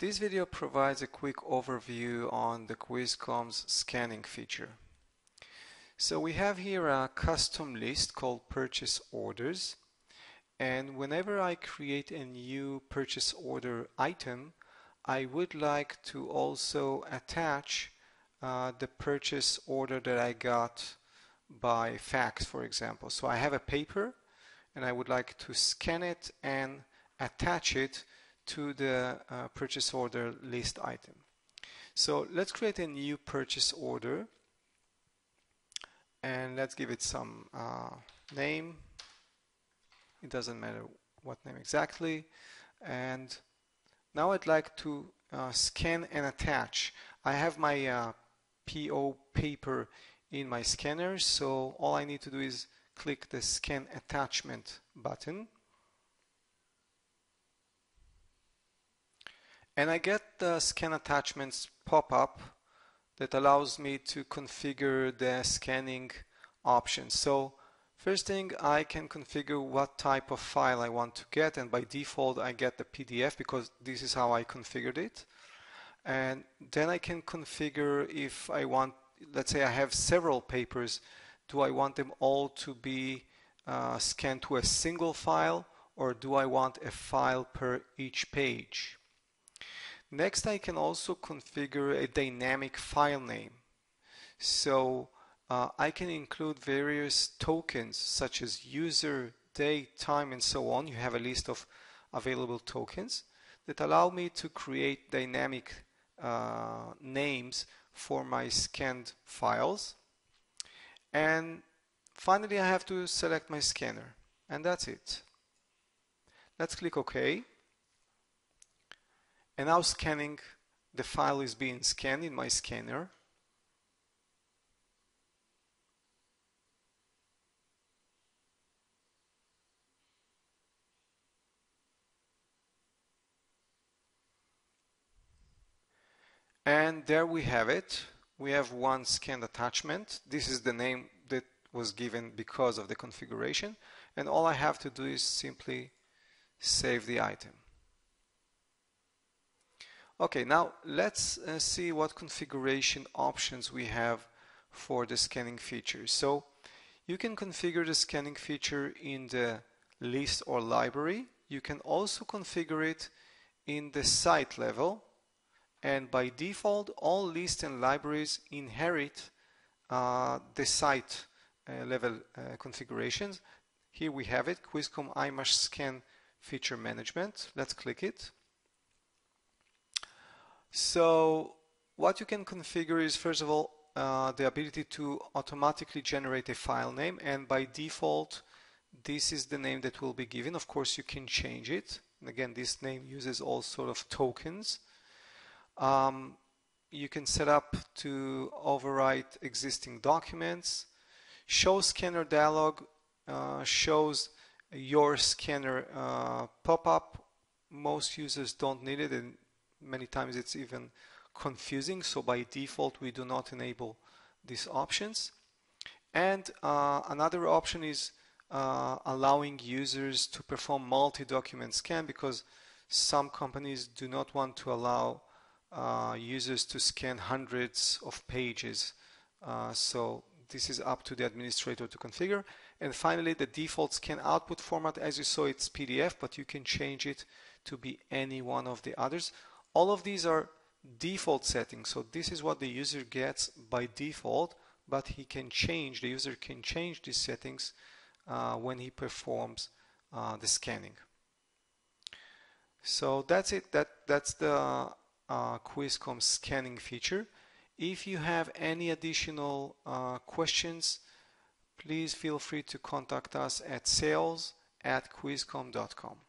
This video provides a quick overview on the KWIZ.com's scanning feature. So we have here a custom list called purchase orders, and whenever I create a new purchase order item, I would like to also attach the purchase order that I got by fax, for example. So I have a paper and I would like to scan it and attach it to the purchase order list item. So let's create a new purchase order and let's give it some name. It doesn't matter what name exactly. And now I'd like to scan and attach. I have my PO paper in my scanner, so all I need to do is click the scan attachment button. And I get the scan attachments pop-up that allows me to configure the scanning options. So first thing, I can configure what type of file I want to get, and by default I get the PDF because this is how I configured it. And then I can configure if I want, let's say I have several papers, do I want them all to be scanned to a single file, or do I want a file per each page? Next, I can also configure a dynamic file name. So I can include various tokens such as user, date, time, and so on. You have a list of available tokens that allow me to create dynamic names for my scanned files. And finally, I have to select my scanner, and that's it. Let's click OK. And now the file is being scanned in my scanner. And there we have it. We have one scanned attachment. This is the name that was given because of the configuration. And all I have to do is simply save the item. Okay, now let's see what configuration options we have for the scanning feature. So you can configure the scanning feature in the list or library. You can also configure it in the site level. And by default, all lists and libraries inherit the site level configurations. Here we have it, KWIZ.com iMUSH-Scan feature management. Let's click it. So what you can configure is, first of all, the ability to automatically generate a file name, and by default this is the name that will be given. Of course you can change it, and again this name uses all sort of tokens. You can set up to overwrite existing documents. Show scanner dialog shows your scanner pop-up. Most users don't need it, and many times it's even confusing, so by default we do not enable these options. And another option is allowing users to perform multi-document scan, because some companies do not want to allow users to scan hundreds of pages. So this is up to the administrator to configure. And finally, the default scan output format, as you saw, it's PDF, but you can change it to be any one of the others. All of these are default settings, so this is what the user gets by default, but the user can change these settings when he performs the scanning. So that's it. That's the KWIZ.com scanning feature. If you have any additional questions, please feel free to contact us at sales@kwizcom.com.